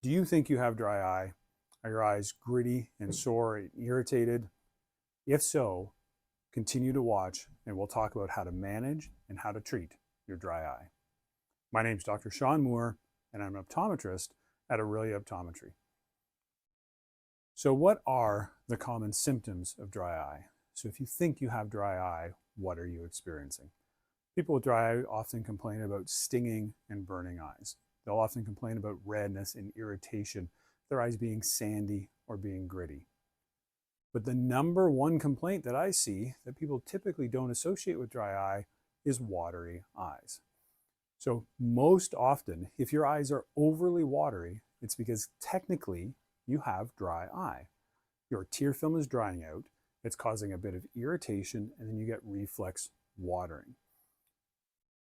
Do you think you have dry eye? Are your eyes gritty and sore and irritated? If so, continue to watch and we'll talk about how to manage and how to treat your dry eye. My name is Dr. Shawn Moore and I'm an optometrist at Orillia Optometry. So what are the common symptoms of dry eye? So if you think you have dry eye, what are you experiencing? People with dry eye often complain about stinging and burning eyes. They'll often complain about redness and irritation, their eyes being sandy or being gritty. But the number one complaint that I see that people typically don't associate with dry eye is watery eyes. So most often, if your eyes are overly watery, it's because technically you have dry eye. Your tear film is drying out, it's causing a bit of irritation, and then you get reflex watering.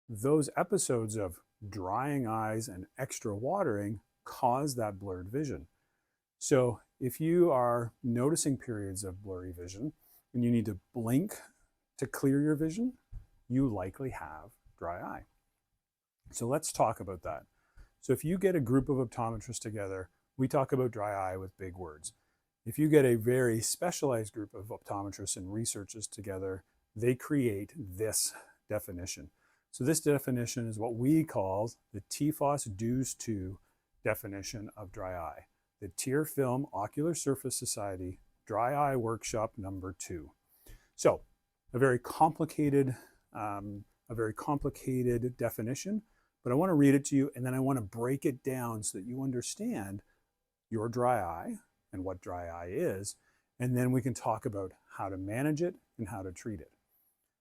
Those episodes of drying eyes and extra watering cause that blurred vision. So if you are noticing periods of blurry vision and you need to blink to clear your vision, you likely have dry eye. So let's talk about that. So if you get a group of optometrists together, we talk about dry eye with big words. If you get a very specialized group of optometrists and researchers together, they create this definition. So this definition is what we call the TFOS-DEWS-2 definition of dry eye, the Tear Film Ocular Surface Society Dry Eye Workshop number 2. So a very complicated definition, but I want to read it to you and then I want to break it down so that you understand your dry eye and what dry eye is, and then we can talk about how to manage it and how to treat it.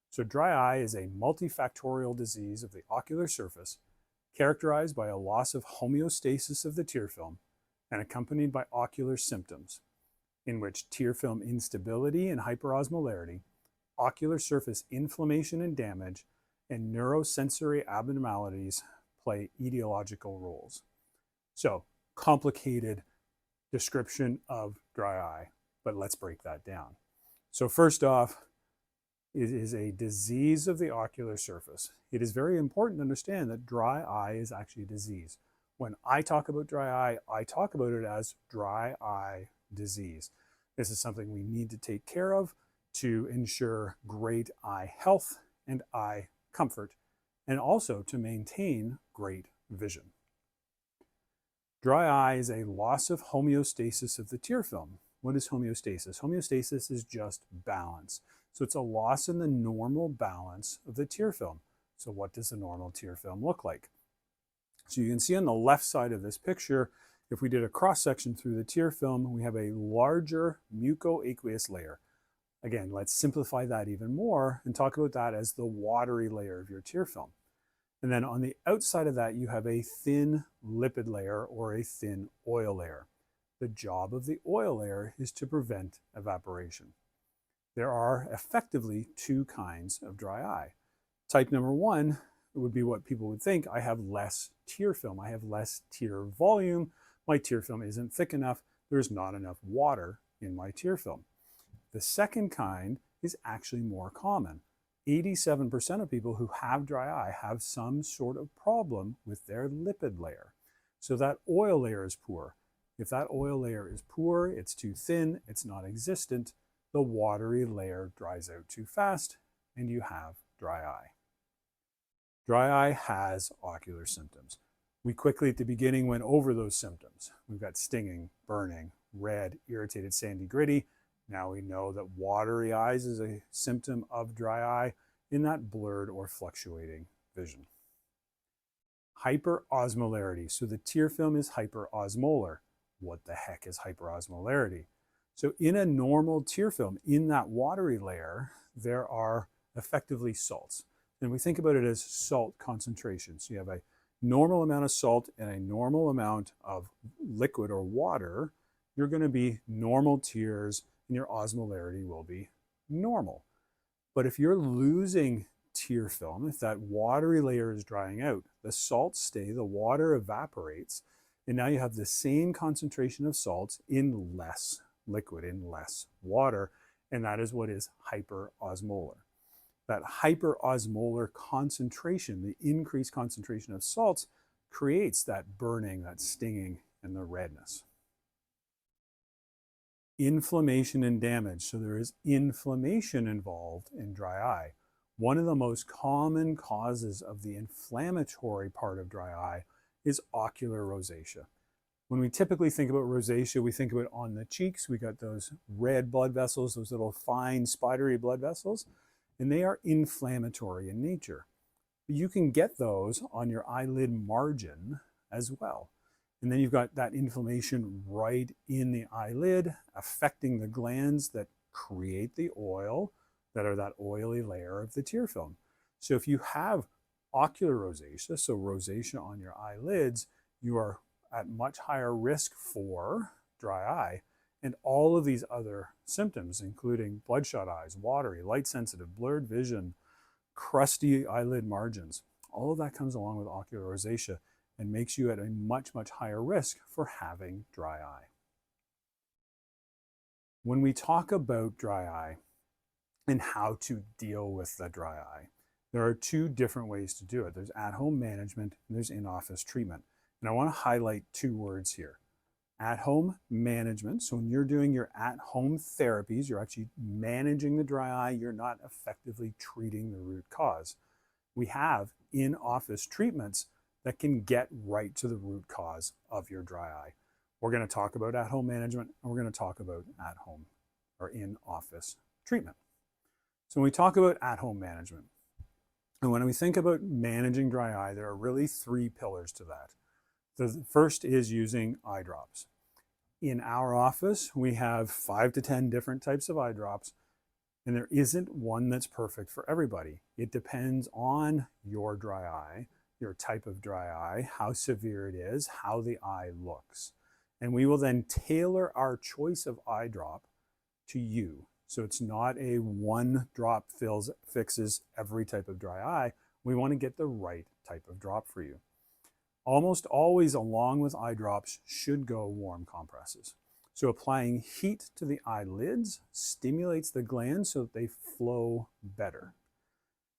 So dry eye is a multifactorial disease of the ocular surface characterized by a loss of homeostasis of the tear film and accompanied by ocular symptoms in which tear film instability and hyperosmolarity, ocular surface inflammation and damage, and neurosensory abnormalities play etiological roles. So complicated description of dry eye, but let's break that down. So first off, it is a disease of the ocular surface. It is very important to understand that dry eye is actually a disease. When I talk about dry eye, I talk about it as dry eye disease. This is something we need to take care of to ensure great eye health and eye comfort, and also to maintain great vision. Dry eye is a loss of homeostasis of the tear film. What is homeostasis? Homeostasis is just balance. So it's a loss in the normal balance of the tear film. So what does the normal tear film look like? So you can see on the left side of this picture, if we did a cross section through the tear film, we have a larger mucoaqueous layer. Again, let's simplify that even more and talk about that as the watery layer of your tear film. And then on the outside of that, you have a thin lipid layer or a thin oil layer. The job of the oil layer is to prevent evaporation. There are effectively two kinds of dry eye. Type number one would be what people would think. I have less tear film. I have less tear volume. My tear film isn't thick enough. There's not enough water in my tear film. The second kind is actually more common. 87% of people who have dry eye have some sort of problem with their lipid layer. So that oil layer is poor. If that oil layer is poor, it's too thin, it's non-existent, the watery layer dries out too fast and you have dry eye. Dry eye has ocular symptoms. We quickly at the beginning went over those symptoms. We've got stinging, burning, red, irritated, sandy, gritty. Now we know that watery eyes is a symptom of dry eye in that blurred or fluctuating vision. Hyperosmolarity. So the tear film is hyperosmolar. What the heck is hyperosmolarity? So in a normal tear film, in that watery layer, there are effectively salts. And we think about it as salt concentration. So you have a normal amount of salt and a normal amount of liquid or water. You're going to be normal tears and your osmolarity will be normal. But if you're losing tear film, if that watery layer is drying out, the salts stay, the water evaporates, and now you have the same concentration of salts in less liquid, in less water, and that is what is hyperosmolar. That hyperosmolar concentration, the increased concentration of salts, creates that burning, that stinging, and the redness. Inflammation and damage. So there is inflammation involved in dry eye. One of the most common causes of the inflammatory part of dry eye is ocular rosacea. When we typically think about rosacea, we think about on the cheeks. We got those red blood vessels, those little fine spidery blood vessels, and they are inflammatory in nature. But you can get those on your eyelid margin as well. And then you've got that inflammation right in the eyelid, affecting the glands that create the oil, that are that oily layer of the tear film. So if you have ocular rosacea, so rosacea on your eyelids, you are at much higher risk for dry eye. And all of these other symptoms, including bloodshot eyes, watery, light sensitive, blurred vision, crusty eyelid margins, all of that comes along with ocular rosacea and makes you at a much, much higher risk for having dry eye. When we talk about dry eye and how to deal with the dry eye, there are two different ways to do it. There's at-home management and there's in-office treatment. And I want to highlight two words here. At-home management. So when you're doing your at-home therapies, you're actually managing the dry eye. You're not effectively treating the root cause. We have in-office treatments that can get right to the root cause of your dry eye. We're going to talk about at-home management, and we're going to talk about at-home or in-office treatment. So when we talk about at-home management, and when we think about managing dry eye, there are really three pillars to that. The first is using eye drops. In our office, we have 5 to 10 different types of eye drops, and there isn't one that's perfect for everybody. It depends on your dry eye, your type of dry eye, how severe it is, how the eye looks. And we will then tailor our choice of eye drop to you. So it's not a one drop fixes every type of dry eye. We want to get the right type of drop for you. Almost always along with eye drops should go warm compresses. So applying heat to the eyelids stimulates the glands so that they flow better.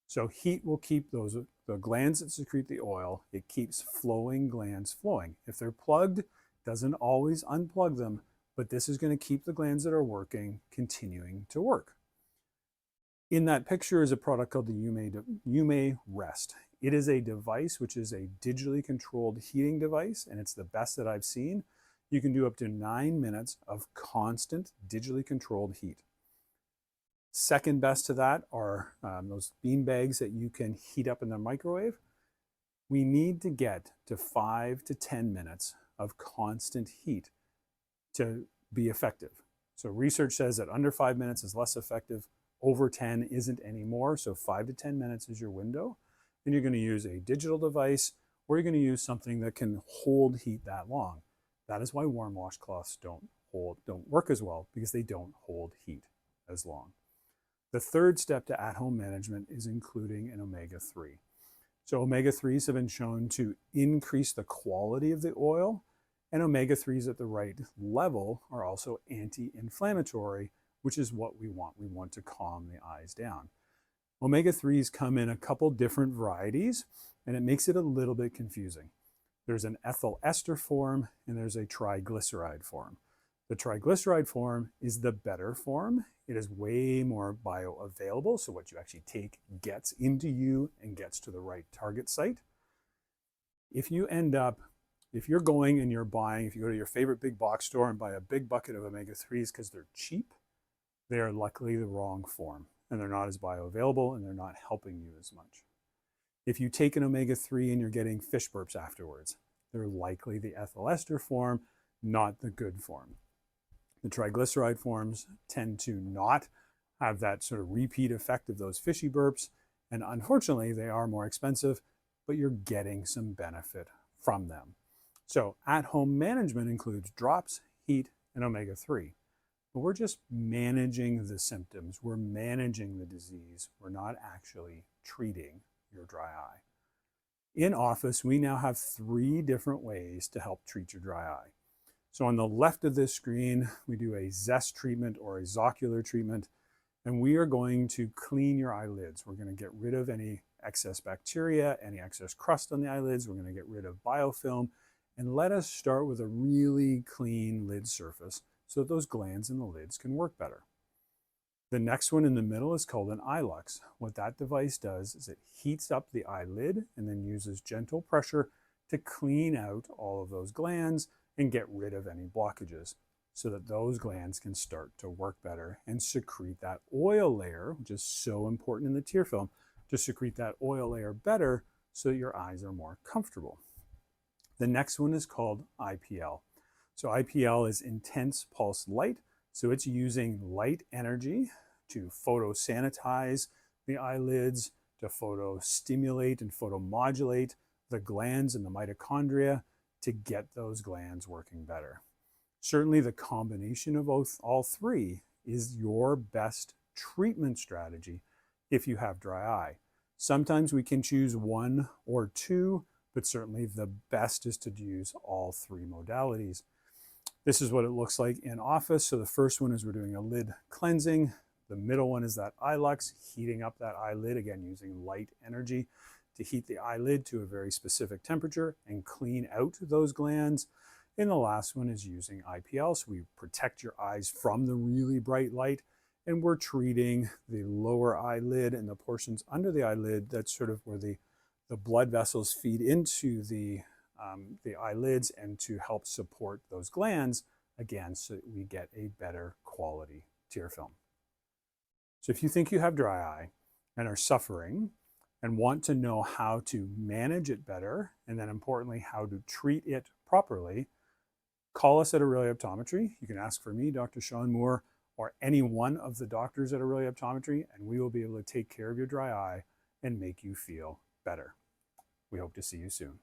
So heat will keep the glands that secrete the oil, it keeps flowing glands flowing. If they're plugged, doesn't always unplug them, but this is going to keep the glands that are working continuing to work. In that picture is a product called the Yume Rest. It is a device which is a digitally controlled heating device, and it's the best that I've seen. You can do up to 9 minutes of constant digitally controlled heat. Second best to that are those bean bags that you can heat up in the microwave. We need to get to 5 to 10 minutes of constant heat to be effective. So research says that under 5 minutes is less effective, over 10 isn't anymore, so 5 to 10 minutes is your window. And you're going to use a digital device, or you're going to use something that can hold heat that long. That is why warm washcloths don't work as well, because they don't hold heat as long. The third step to at-home management is including an omega-3. So omega-3s have been shown to increase the quality of the oil, and omega-3s at the right level are also anti-inflammatory, which is what we want. We want to calm the eyes down. Omega-3s come in a couple different varieties, and it makes it a little bit confusing. There's an ethyl ester form, and there's a triglyceride form. The triglyceride form is the better form. It is way more bioavailable, so what you actually take gets into you and gets to the right target site. If you're going and you're buying, if you go to your favorite big box store and buy a big bucket of omega-3s because they're cheap, they are likely the wrong form, and they're not as bioavailable, and they're not helping you as much. If you take an omega-3 and you're getting fish burps afterwards, they're likely the ethyl ester form, not the good form. The triglyceride forms tend to not have that sort of repeat effect of those fishy burps, and unfortunately they are more expensive, but you're getting some benefit from them. So at-home management includes drops, heat, and omega-3. But we're just managing the symptoms. We're managing the disease. We're not actually treating your dry eye. In office, we now have 3 different ways to help treat your dry eye. So on the left of this screen, we do a zest treatment or a zocular treatment, and we are going to clean your eyelids. We're going to get rid of any excess bacteria, any excess crust on the eyelids. We're going to get rid of biofilm, And let us start with a really clean lid surface so that those glands in the lids can work better. The next one in the middle is called an iLux. What that device does is it heats up the eyelid and then uses gentle pressure to clean out all of those glands and get rid of any blockages so that those glands can start to work better and secrete that oil layer, which is so important in the tear film, to secrete that oil layer better so that your eyes are more comfortable. The next one is called IPL. So IPL is intense pulse light. So it's using light energy to photosanitize the eyelids, to photostimulate and photomodulate the glands and the mitochondria to get those glands working better. Certainly the combination of all three is your best treatment strategy if you have dry eye. Sometimes we can choose one or two, but certainly the best is to use all three modalities. This is what it looks like in office. So the first one is we're doing a lid cleansing. The middle one is that iLux, heating up that eyelid, again, using light energy to heat the eyelid to a very specific temperature and clean out those glands. And the last one is using IPL. So we protect your eyes from the really bright light, and we're treating the lower eyelid and the portions under the eyelid. That's sort of where the blood vessels feed into the eyelids and to help support those glands, again, so that we get a better quality tear film. So if you think you have dry eye and are suffering and want to know how to manage it better, and then importantly, how to treat it properly, call us at Orillia Optometry. You can ask for me, Dr. Shawn Moore, or any one of the doctors at Orillia Optometry, and we will be able to take care of your dry eye and make you feel better. We hope to see you soon.